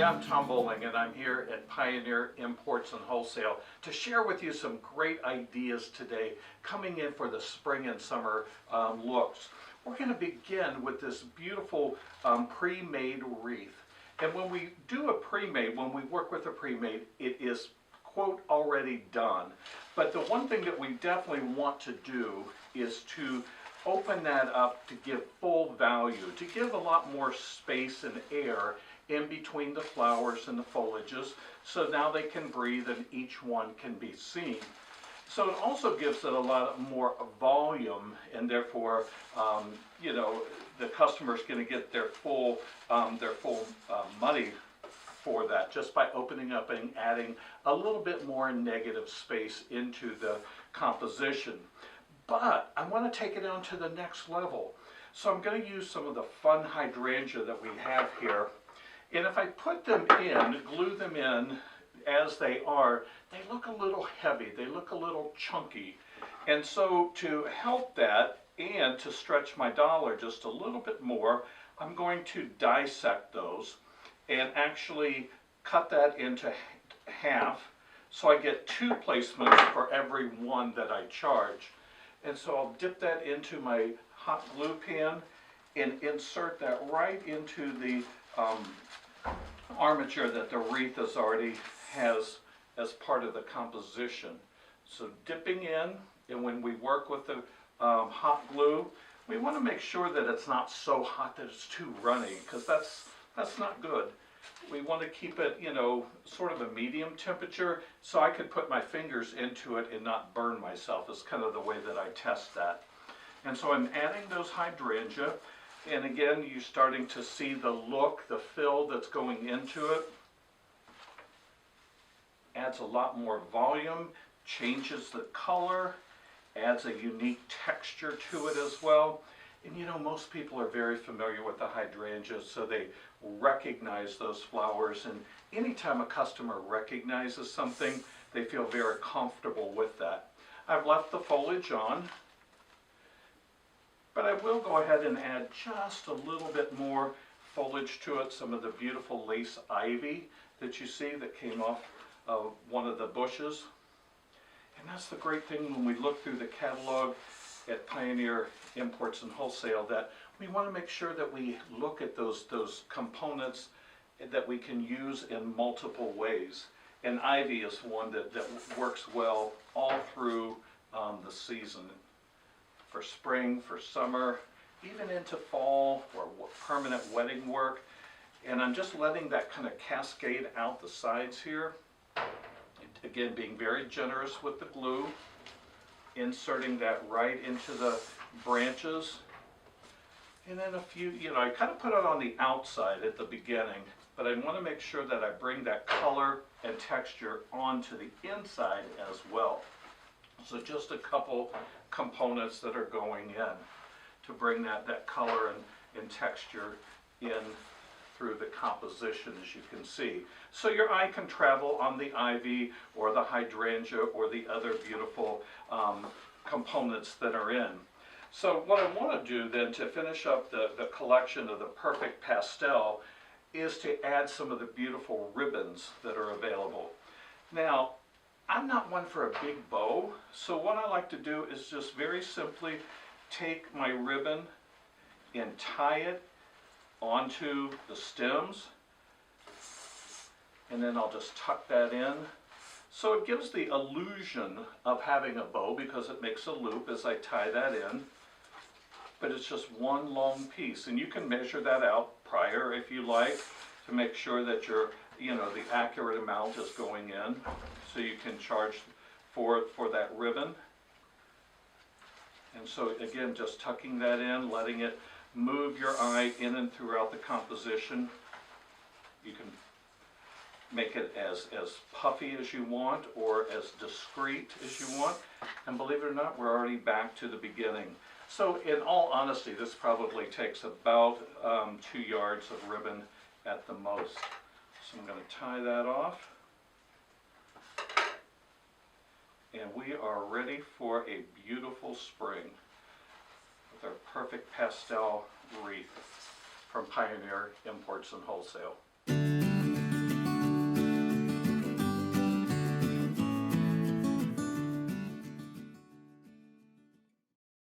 Hi, I'm Tom Bowling, and I'm here at Pioneer Imports and Wholesale to share with you some great ideas today coming in for the spring and summer looks. We're going to begin with this beautiful pre-made wreath. And when we do a pre-made, when we work with a pre-made, it is, quote, already done. But the one thing that we definitely want to do is to open that up to give full value, to give a lot more space and air in between the flowers and the foliages, so now they can breathe and each one can be seen. So it also gives it a lot more volume, and therefore, you know, the customer's going to get their full money for that just by opening up and adding a little bit more negative space into the composition. But I want to take it on to the next level. So I'm going to use some of the fun hydrangea that we have here. And if I put them in, glue them in as they are, they look a little heavy, they look a little chunky. And so to help that and to stretch my dollar just a little bit more, I'm going to dissect those and actually cut that into half so I get 2 placements for every one that I charge. And so I'll dip that into my hot glue pan and insert that right into the armature that the wreath already has as part of the composition. So dipping in, and when we work with the hot glue, we want to make sure that it's not so hot that it's too runny, because that's not good. We want to keep it, you know, sort of a medium temperature, so I could put my fingers into it and not burn myself. Is kind of the way that I test that. And so I'm adding those hydrangea, and again, you're starting to see the look, the fill that's going into it. Adds a lot more volume, changes the color, adds a unique texture to it as well. And you know, most people are very familiar with the hydrangea, so they recognize those flowers. And anytime a customer recognizes something, they feel very comfortable with that. I've left the foliage on, but I will go ahead and add just a little bit more foliage to it. Some of the beautiful lace ivy that you see that came off of one of the bushes. And that's the great thing when we look through the catalog at Pioneer Imports and Wholesale, that we want to make sure that we look at those components that we can use in multiple ways. And ivy is one that works well all through the season. For spring, for summer, even into fall, for permanent wedding work. And I'm just letting that kind of cascade out the sides here. Again, being very generous with the glue, inserting that right into the branches. And then a few, you know, I kind of put it on the outside at the beginning, but I want to make sure that I bring that color and texture onto the inside as well. So just a couple components that are going in to bring that color and texture in through the composition, as you can see. So your eye can travel on the ivy or the hydrangea or the other beautiful components that are in. So what I want to do then to finish up the collection of the Perfect Pastel is to add some of the beautiful ribbons that are available. Now, I'm not one for a big bow, so what I like to do is just very simply take my ribbon and tie it onto the stems, and then I'll just tuck that in. So it gives the illusion of having a bow because it makes a loop as I tie that in, but it's just one long piece, and you can measure that out prior if you like to make sure that your, you know, the accurate amount is going in, so you can charge for that ribbon. And so again, just tucking that in, letting it move your eye in and throughout the composition. You can make it as puffy as you want or as discreet as you want. And believe it or not, we're already back to the beginning. So in all honesty, this probably takes about 2 yards of ribbon at the most. So I'm going to tie that off. And we are ready for a beautiful spring with our Perfect Pastel wreath from Pioneer Imports and Wholesale.